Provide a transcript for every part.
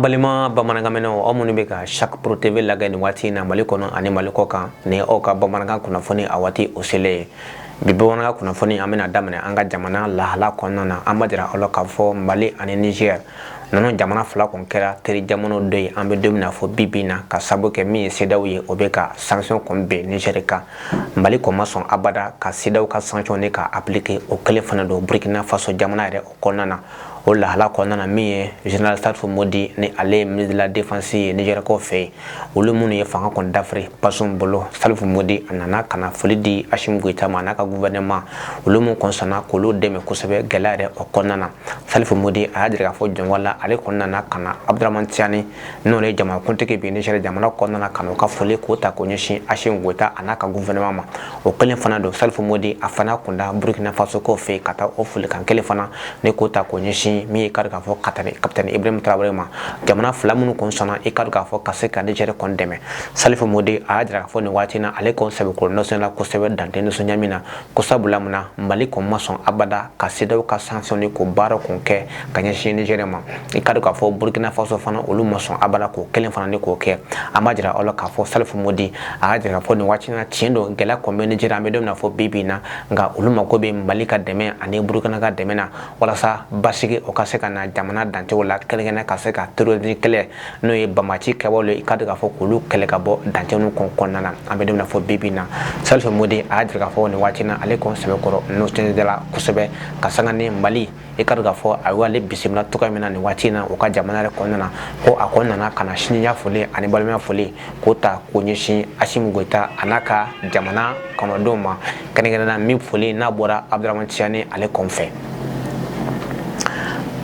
balima bamanangameno o munu be ka chaque pro tv laga ni wati na malikono ani malikoka ne o ka bamananga kuna foni awati osele bibona kuna foni amena damane anga jamana lahala konnana amadira olo ka fo Mali ani Niger nono jamana fula kon kera teri jamono doy ambe domina fo bibina ka sabo ke mi sedaw ye obeka sanction kon be Niger ka Mali ko mason abada ka sedaw ka sanction ne ka appliquer au kelefana do Burkina Faso jamana re o konnana o lahala konnana mi général Salfo Modi ni ale ministre de la défense Niger ko fe olu munu ye fanga kon d'Afrique pasum bolo Salfo Modi anana kana foli di Ashim Goita mana ka gouvernement olu mun konsana ko lo deme ko sebe galare o konnana Salfo Modi a dira fo jonwala ale konnana kana Abdurrahman Tiani no le jama konteke bi Niger jamana konnana kana ka foli ko ta ko nyishi Ashim Goita anaka gouvernement ma o kelen fana do Salfo Modi afana kunda Burkina Faso ko fe kata o foli kan kelen fana ne ko ta ko nyishi mi karga fo capitaine Ibrahim Traoré ma jamana flamunu konsana e karga fo kase ka Niger kon deme Salfo Modi a dira fo ni watina ale kon sebe ko national ko sebe dante no nyamina ko sabula muna Mali ko mason abada ka sedaw ka sanctionné ko baro kon ke kanya shi Niger ma e karga fo Burkina Faso fana olu mason abada ko kelen fana ne ko ke amajira olo ka fo Salfo Modi a dira fo ni watina tiendo gela ko Niger ambe na fo bibina nga olu mako be Mali ka deme ani Burkina ka deme na wala sa basigi o kase kana jamana dante wala kelgena kase ka terrorisme kele no e bamachi kawolo ikadga fo kulu kele ka bo dante no kon konnana ambe dem na fo bibina Salfo Modi a dira fo ni watina ale kon sebe koro no de la kusebe kasanga ni Mali ikadga fo awale bisimna tuka mina ni watina o ka jamana re konnana ko akonnana kana shinya fole ani balma fole ko ta ko nyishi Ashim Goita anaka jamana kono doma kanegena mi fole na bora Abdurrahman Tiani ale konfe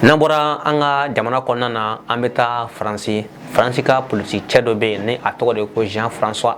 nabora anga jamana konnana ambeta France ka politique chedo be ne atoko de ko Jean-François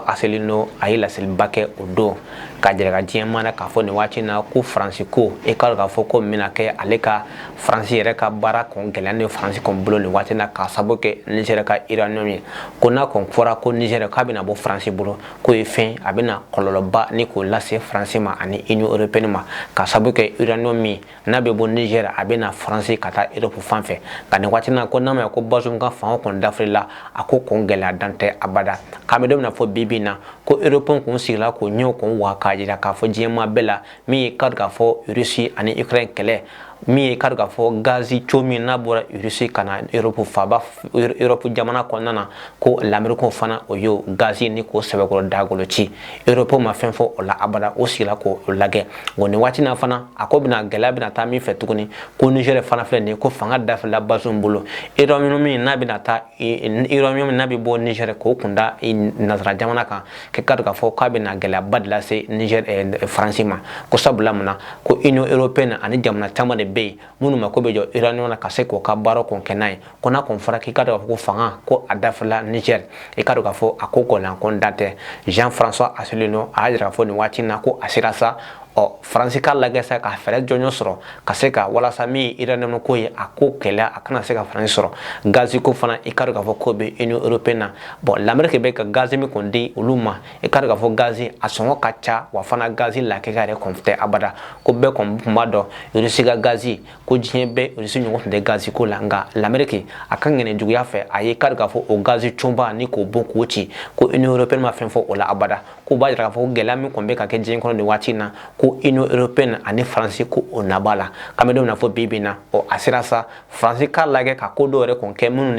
Asselineau ayi la selbake odo ka jere diema na ka fo ne wati na ku France ko e ka ga fo ko mina ke aleka France yere ka bara kon gelane France kon bolo ne wati na ka saboke Niger ka Iranium ko na kon fora ko Niger ka bina bo France bolo ko e fin abina kololoba ni ko lase France ma ani Union Européenne ma ka saboke Iranium mi na be bo Niger abina France kata Europe fanfe ka ne wati na ko nama ko bazum ka fa ko d'Afrique la ako kon gela dante abada kamedom na fo bibina ko Europe kon sila ko nyo kon waka jira ka fo jema bela mi kadga fo Russie ani Ukraine kele mi karga fo gazi chomi na bora Russie kana Europe faba Europe jamana konnana ko l'Amérique fana oyo gazi ni ko sebe ko dagolo ci Europe ma fen fo la abada o sila ko lage woni watina fana akobina gelabina ta mi fetukuni ko Niger fana fle ni ko fanga daf la bazum bolo Iranium mi na bina ta Iranium na bi bo Niger ko kunda nazara jamana kan ke karga fo kabina gelabad la se Niger France ma ko sabula muna ko Union Européenne ani jamana tamade be munu makobe jo Iranium na kase ko ka baro kon kenai kona kon fara ki kado ko fanga ko adafla Niger e kado ka fo akoko lan kon date Jean-François Asselineau a dira fo ni watina ko asirasa o France ka lagesa ka fere jonyo soro kase ka wala sami Iranium ko ye ako kela akana se ka France soro gazi ko fana e kado ka fo ko be Union Européenne bon l'Amérique be ka gazi mi kondi uluma e kado ka fo gazi asongo kacha wa fana gazi la ke gare konfte abada ko be kon mado Rusiga gazi ko jembe Rusi nyongo de gazi ko langa l'Amérique akangene jugu ya fe aye kado ka fo o gazi chumba ni ko bonko ci ko Union Européenne ma fen fo ola abada ko ba dira fo gelami ko be ka ke jen kono de watina ko Union Européenne ani France ko onabala kamedom na fo bibina o asirasa France ka lage ka ko dore kon ke munu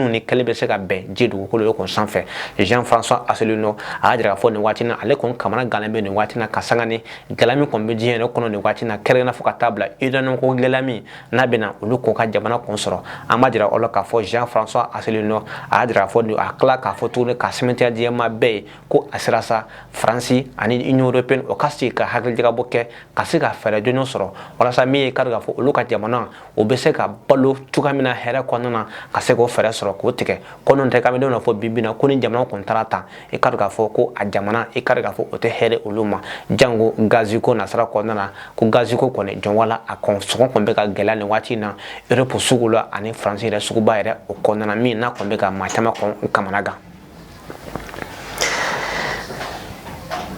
ni kelebe se ka be jidu ko lo kon sanfe Jean-François Asselineau a dira fo ni watina ale kon kamana galambe ni watina kasangani galami kon be jien kono ni watina kerena fo ka tabla Iranium ko gelami na bena ulu ko ka jamana kon soro amadira olo ka fo Jean-François Asselineau a dira fo ni akla ka fo tourner ka cimetière diema be ko asirasa France ani Union Européenne o kasti ka hakil jiga bokke kasika fere jonyo soro wala sa mi karga fo ulu ka jamana o be se ka balo tukamina hera konona kaseko fere soro ko tike konon te kamede na fo bibina koni jamana kon tarata e karga fo ko a jamana e karga fo o te here uluma jango gazi ko nasara konona ko gazi ko kone jonwala a kon so kon be ka gelane wati na Europe sugula ani France re suguba ere o konona mi na kon be ka matama kon kamanaga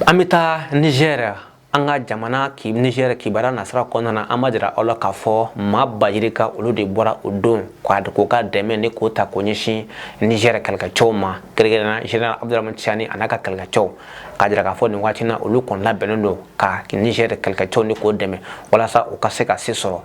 amita Niger anga jamana ki Niger kibara nasara konana amadira ola kafo ma bajirika olu de bora udon kwa ko ka deme ne ko ta ko nyishi Niger kalka choma kirgena General Abdurrahman Tiani anaka kalka chow kadira kafo ni watina olu kon la benendo ka Niger kalka chow ni ko deme wala sa o ka se ka sisoro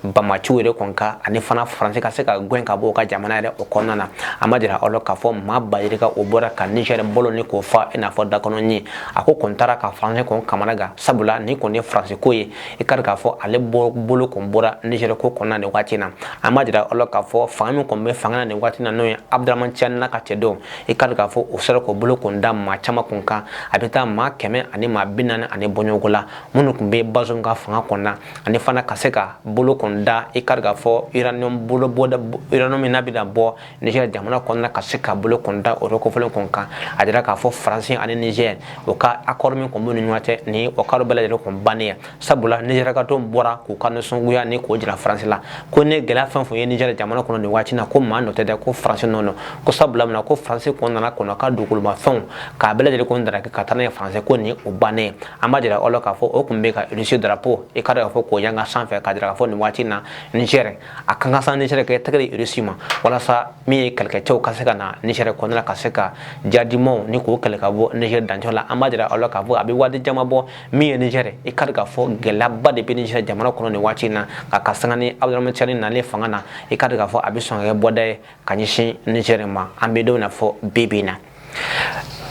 bamachu ere konka ani fana français ka se ka gwen ka bo ka jamana ere o konana amadira ola kafo ma bajirika o bora ka Niger bolo ni ko fa ina fo da kono ni ako kontara ka français kon kamana sabula ni ko ne France ko ye e kar ka fo ale bolo ko bora Niger ko konna ne watina amadira olo ka fo fami ko me fangana ne watina no Abdurrahman Tiani na ka tedo e kar ka fo o sere ko bolo ko ndam ma chama kunka abita ma keme ani ma binana ani bonyogola munu ko be bazonga fanga konna ani fana kaseka bolo ko nda e kar ka fo uranium bolo boda uranium na bida bo Niger jamana konna kaseka bolo ko nda o ko folo kunka adira ka fo France ani Niger o ka accord min ko munu nyate ni o karo bela de ko baniya sabula Niger ka to bora ko kan songuya ni ko jira France la ko ne gela fan fo ye Niger jamana ko no wati na ko ma no tede ko France no ko sabula na ko France ko na ko no ka dugul ma fon ka bela de ko ndara ka tana France ko ni o bane amajira olo ka fo o kumbe ka reçu drapeau e ka fo ko yanga san fe ka dira fo ni wati na Niger akanga san Niger ka tagri reçu ma wala sa mi kelke chow ka se kana Niger ko na ka se ka jadimo ni ko kelka bo Niger danjola amajira olo ka fo abi wadi jama bo mi Niger e karga fo gelaba de Niger jamana kono ne wachi na ka kasangani Abdurrahman Tiani na le fangana e karga fo abison e bodai kanyishi Niger ma ambedo na fo bibina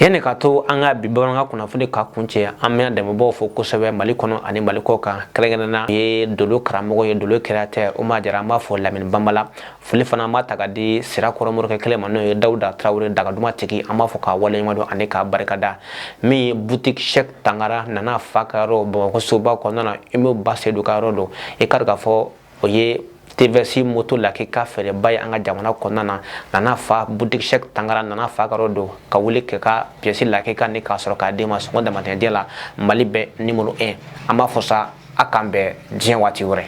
yene ka to anga bibanga kuna fune ka kunche amena de mbo fo ko sebe mali kono ani mali ko ka kregena ye dolo kramo ye dolo kreateur o ma jara ma fo lamin bambala fuli fana ma taga di sira ko romor ke klema no ye Dauda Traoré daga duma tiki ama fo ka wala ngado ane ka barkada mi boutique Cheikh Tangara nana fakaro bo ko suba ko nana imo basedu ka rodo e karga fo oye TVC moto la ke ka fere bay anga jamana konnana nana fa boutique Cheikh Tangara nana fa karodo ka wuli ke ka pièce la ke ka ni ka soro ka de ma so nda matin dia la malibe numéro 1 ama fosa akambe dien wati wore